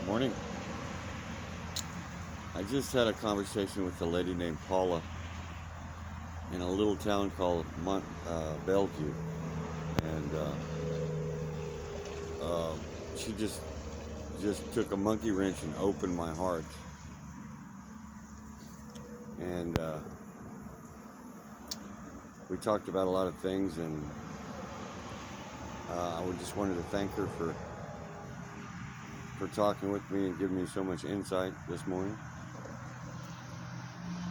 Morning. I just had a conversation with a lady named Paula in a little town called Bellevue, and she just took a monkey wrench and opened my heart. And we talked about a lot of things, and I just wanted to thank her for talking with me and giving me so much insight this morning.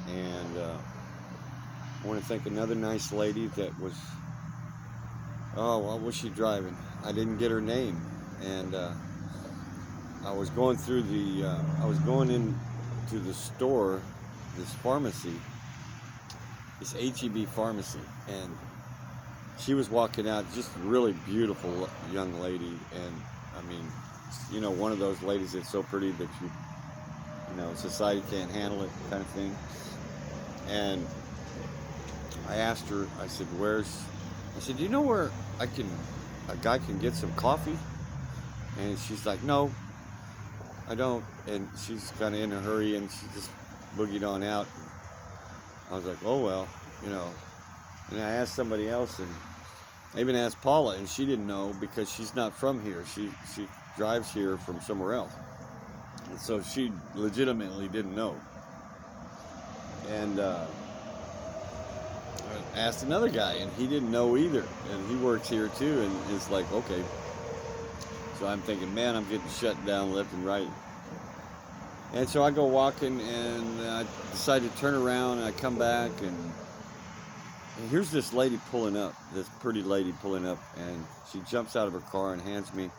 And I want to thank another nice lady that was, what was she driving? I didn't get her name. And I was going into the store, this pharmacy, this HEB pharmacy, and she was walking out, just a really beautiful young lady. And I mean, one of those ladies that's so pretty that society can't handle it, kind of thing. And I asked her, I said, do you know where a guy can get some coffee? And she's like, no, I don't. And she's kind of in a hurry, and she just boogied on out. I was like, oh, well, And I asked somebody else, and I even asked Paula, and she didn't know because she's not from here. She drives here from somewhere else. And so she legitimately didn't know. And I asked another guy, and he didn't know either. And he works here too, and it's like, okay. So I'm thinking, man, I'm getting shut down left and right. And so I go walking, and I decide to turn around, and I come back, and here's this lady pulling up, this pretty lady pulling up, and she jumps out of her car and hands me a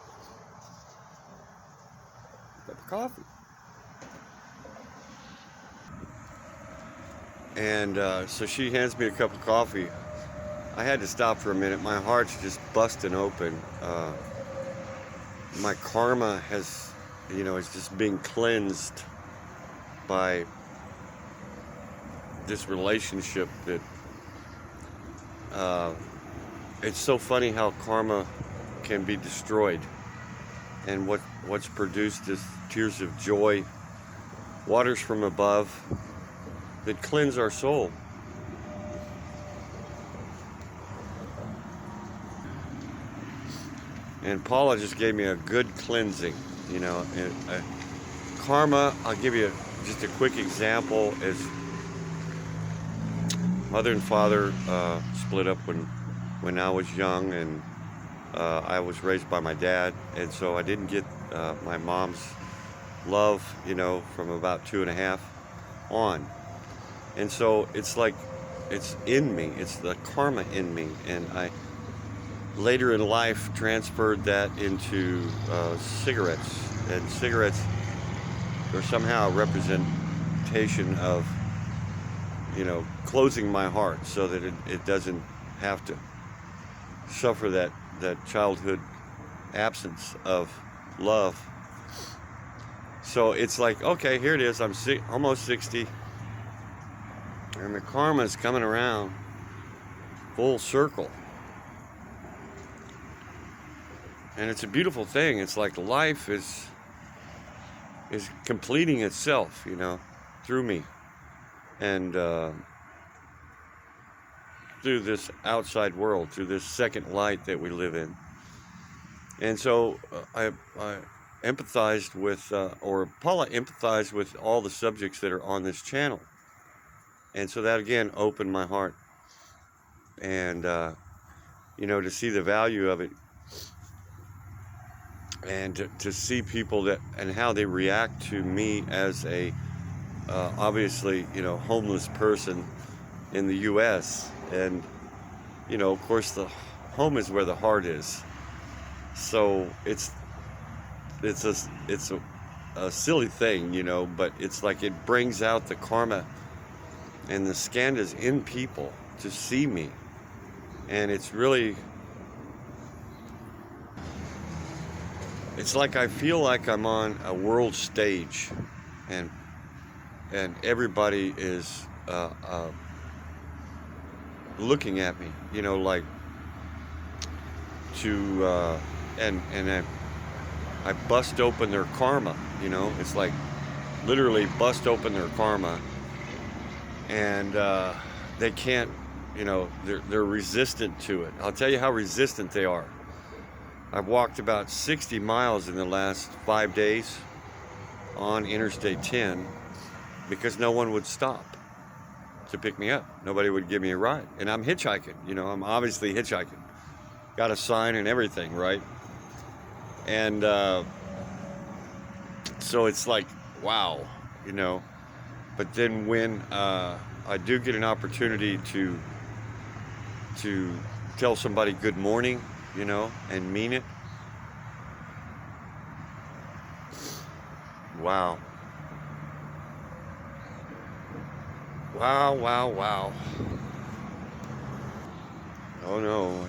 cup of coffee. And so she hands me a cup of coffee. I had to stop for a minute. My heart's just busting open. My karma is just being cleansed by this relationship that it's so funny how karma can be destroyed, and what's produced is tears of joy, waters from above that cleanse our soul. And Paula just gave me a good cleansing, karma. I'll give you just a quick example. Is mother and father split up when I was young, and I was raised by my dad, and so I didn't get my mom's love, from about 2.5 on. And so it's like, it's in me, it's the karma in me, and I later in life transferred that into cigarettes, and cigarettes are somehow a representation of, closing my heart so that it doesn't have to suffer that childhood absence of love. So it's like, okay, here it is, I'm almost 60, and the karma is coming around full circle. And it's a beautiful thing. It's like life is completing itself, through me. And through this outside world, through this second light that we live in. And so I empathized with, or Paula empathized with all the subjects that are on this channel. And so that again opened my heart. And, to see the value of it. And to see people and how they react to me as a, obviously, homeless person in the U.S. And, of course, the home is where the heart is. So it's a silly thing, but it's like it brings out the karma and the skandhas in people to see me. And it's really, it's like I feel like I'm on a world stage, and everybody is looking at me, like to and I bust open their karma, you know. It's like literally bust open their karma, and they can't, you know, they're resistant to it. I'll tell you how resistant they are. I've walked about 60 miles in the last 5 days on Interstate 10 because no one would stop to pick me up. Nobody would give me a ride. And I'm hitchhiking, you know, I'm obviously hitchhiking. Got a sign and everything, right? And so it's like, wow, you know. But then when I do get an opportunity to tell somebody good morning, you know, and mean it, wow. Wow, wow, wow. Oh no,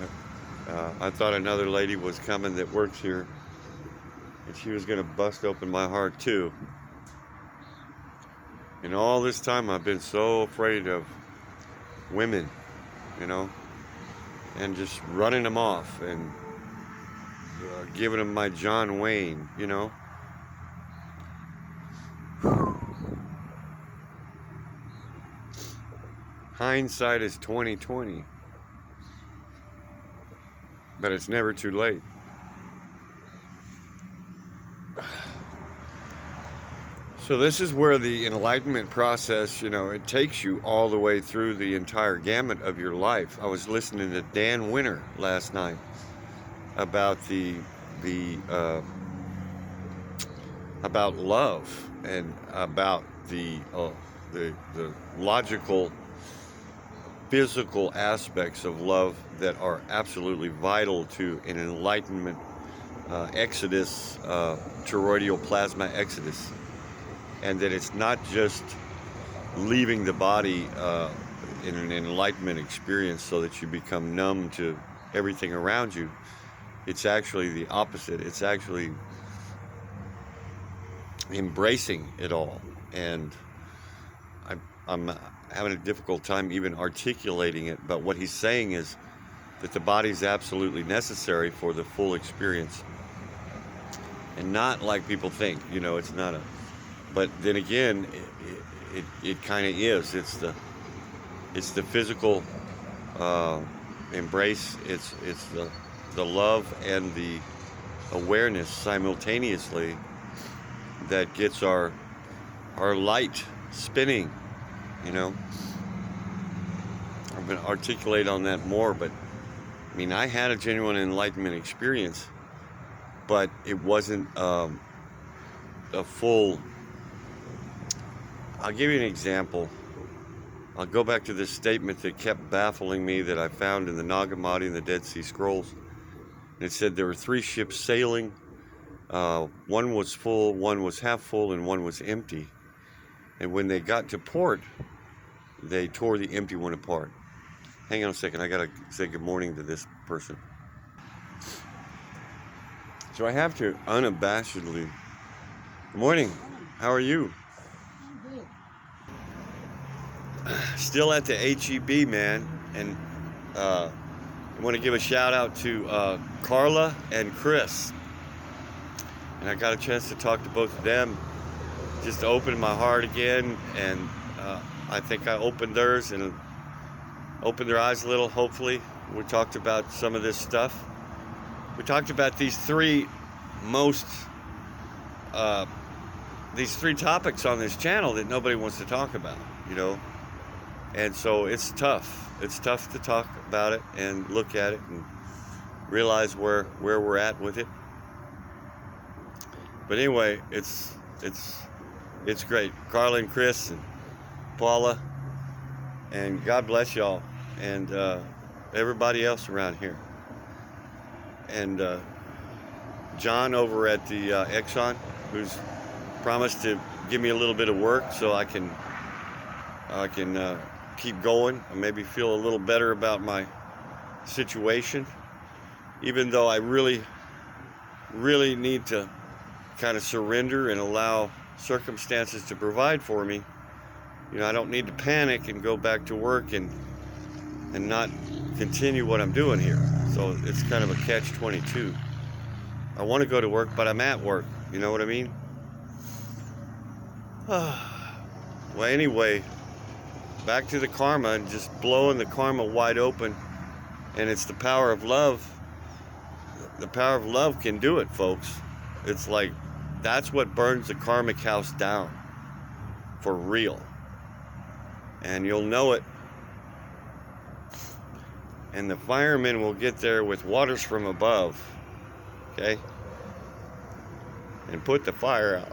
I thought another lady was coming that works here, and she was gonna bust open my heart too. And all this time I've been so afraid of women, you know, and just running them off and giving them my John Wayne, you know. Hindsight is 20/20, but it's never too late. So this is where the enlightenment process, you know, it takes you all the way through the entire gamut of your life. I was listening to Dan Winter last night about about love and about the logical, physical aspects of love that are absolutely vital to an enlightenment exodus, toroidal plasma exodus. And that it's not just leaving the body in an enlightenment experience so that you become numb to everything around you. It's actually the opposite. It's actually embracing it all. And I'm having a difficult time even articulating it, but what he's saying is that the body is absolutely necessary for the full experience. And not like people think, you know, it's not a... But then again, it kind of is. It's the physical embrace. It's the love and the awareness simultaneously that gets our light spinning. You know, I'm going to articulate on that more. But I mean, I had a genuine enlightenment experience, but it wasn't a full. I'll give you an example. I'll go back to this statement that kept baffling me that I found in the Nag Hammadi and the Dead Sea Scrolls. And it said there were 3 ships sailing. One was full, one was half full, and one was empty. And when they got to port, they tore the empty one apart. Hang on a second. I got to say good morning to this person. So I have to unabashedly... Good morning. How are you? Still at the HEB, man, and I want to give a shout out to Carla and Chris. And I got a chance to talk to both of them, just to open my heart again, and I think I opened theirs and opened their eyes a little, hopefully. We talked about some of this stuff. We talked about these three topics on this channel that nobody wants to talk about, you know. And so it's tough. It's tough to talk about it and look at it and realize where we're at with it. But anyway, it's great. Carla and Chris and Paula, and God bless y'all, and everybody else around here. And John over at the Exxon, who's promised to give me a little bit of work so I can keep going and maybe feel a little better about my situation, even though I really need to kind of surrender and allow circumstances to provide for me. You know, I don't need to panic and go back to work and not continue what I'm doing here. So it's kind of a catch-22. I want to go to work, but I'm at work. You know what I mean? Well, anyway, back to the karma and just blowing the karma wide open. And it's the power of love. The power of love can do it, folks. It's like, that's what burns the karmic house down. For real. And you'll know it. And the firemen will get there with waters from above. Okay? And put the fire out.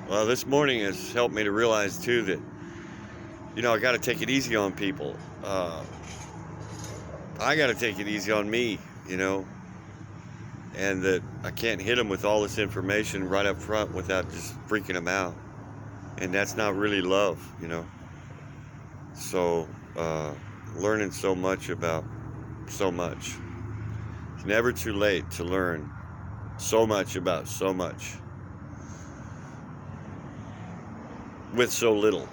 Well, this morning has helped me to realize too that, I got to take it easy on people. I got to take it easy on me, and that I can't hit them with all this information right up front without just freaking them out. And that's not really love, So, learning so much about so much. It's never too late to learn so much about so much with so little.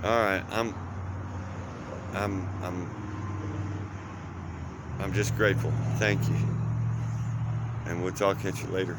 All right, I'm just grateful. Thank you. And we'll talk at you later.